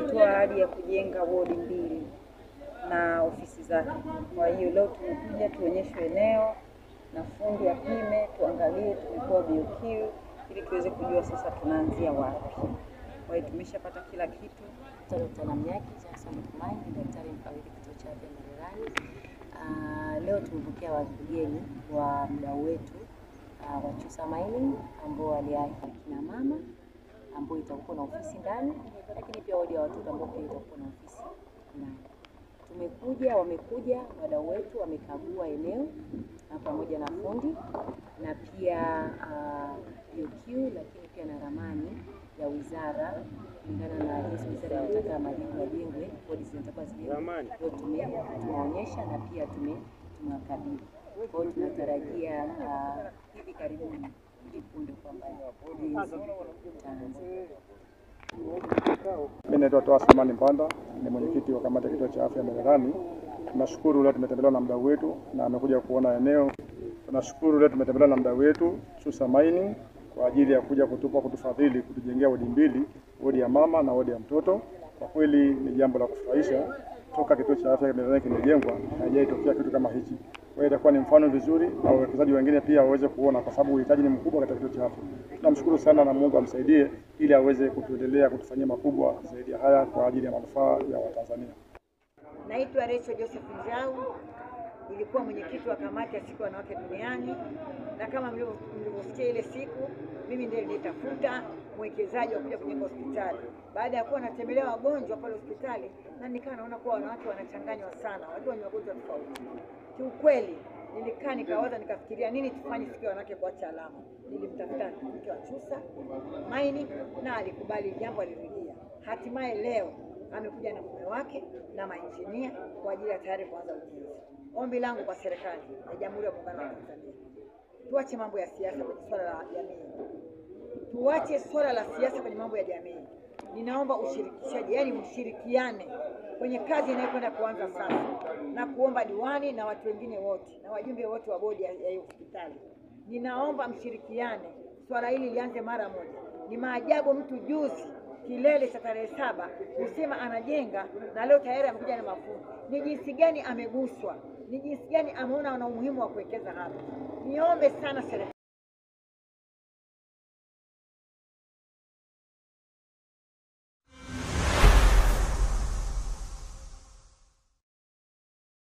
ametoa ahadi ya kujenga wodi 2 na ofisi zake. Kwa hiyo leo tumekuja tuonyeshwe eneo na fundi apime, tuangalie tumepewa BOQ ili tuweze kujua sasa tunaanzia wapi. Kwa hiyo tumeshapata kila kitu. Dr. Namnyaki Jackson Kumaini, daktari mfawidhi kituo cha afya Mererani. Leo tumepokea wageni wa mdau wetu wa Chusa Mining ambao waliahidi kina mama ambao itakuwa na ofisi ndani, lakini pia wodi ya watoto ambao pia itakuwa na ofisi ndani. Wamekuja wadau wetu wamekagua eneo na pamoja na fundi na pia BOQ, lakini pia na ramani ya wizara kulingana na jinsi wizara inataka majengo yajengwe, kodi zinatakiwa zijengwe. Leo tumeonyesha na pia tumewakabidhi. Kwa hiyo tunatarajia hivi karibuni ili punde kwamba Mimi naitwa Toa Samani Mpanda, ni mwenyekiti wa kamati ya kituo cha afya Mererani. Tunashukuru leo tumetembelewa na mdau wetu na amekuja kuona eneo. Tunashukuru leo tumetembelewa na mdau wetu Chusa Mining kwa ajili ya kuja kutufadhili kutujengea wodi 2, wodi ya mama na wodi ya mtoto. Kwa kweli ni jambo la kufurahisha, toka kituo cha afya Mererani kimejengwa haijatokea kitu kama hichi. Kwa hiyo itakuwa ni mfano vizuri na wawekezaji wengine pia waweze kuona, kwa sababu uhitaji ni mkubwa katika kituo cha afya. Tunamshukuru sana na Mungu amsaidie ili aweze kutuendelea kutufanyia makubwa zaidi ya haya kwa ajili ya manufaa ya Watanzania. Naitwa Rachel Joseph Njau, nilikuwa mwenyekiti wa kamati ya siku ya wanawake duniani, na kama mlivyosikia ile siku mimi ndiye nilitafuta mwekezaji wa kuja kujenga hospitali. Baada ya kuwa natembelea wagonjwa pale hospitali na nikawa naona kuwa wanawake wanachanganywa sana, watu wenye magonjwa tofauti. Kiukweli nilikaa nikawaza nikafikiria nini tufanye siku ya wanawake kuacha alama. Nilimtafuta mke wa Chusa Mining na alikubali jambo, aliridhia. Hatimaye leo amekuja na mume wake na mainjinia kwa ajili ya tayari kuanza ujenzi. Ombi langu kwa serikali ya Jamhuri ya Muungano wa Tanzania, tuache mambo ya siasa kwenye swala la jamii. Tuache swala la siasa kwenye mambo ya jamii. Ninaomba ushirikishaji, yani mshirikiane kwenye kazi inayokwenda kuanza sasa, na kuomba diwani na watu wengine wote na wajumbe wote wa bodi ya hospitali, ninaomba mshirikiane, swala hili lianze mara moja. Ni maajabu mtu juzi kilele cha tarehe 7 kusema anajenga na leo tayari amekuja na mafundi. Ni jinsi gani ameguswa, ni jinsi gani ameona ana umuhimu wa kuwekeza hapa. Niombe sana serikali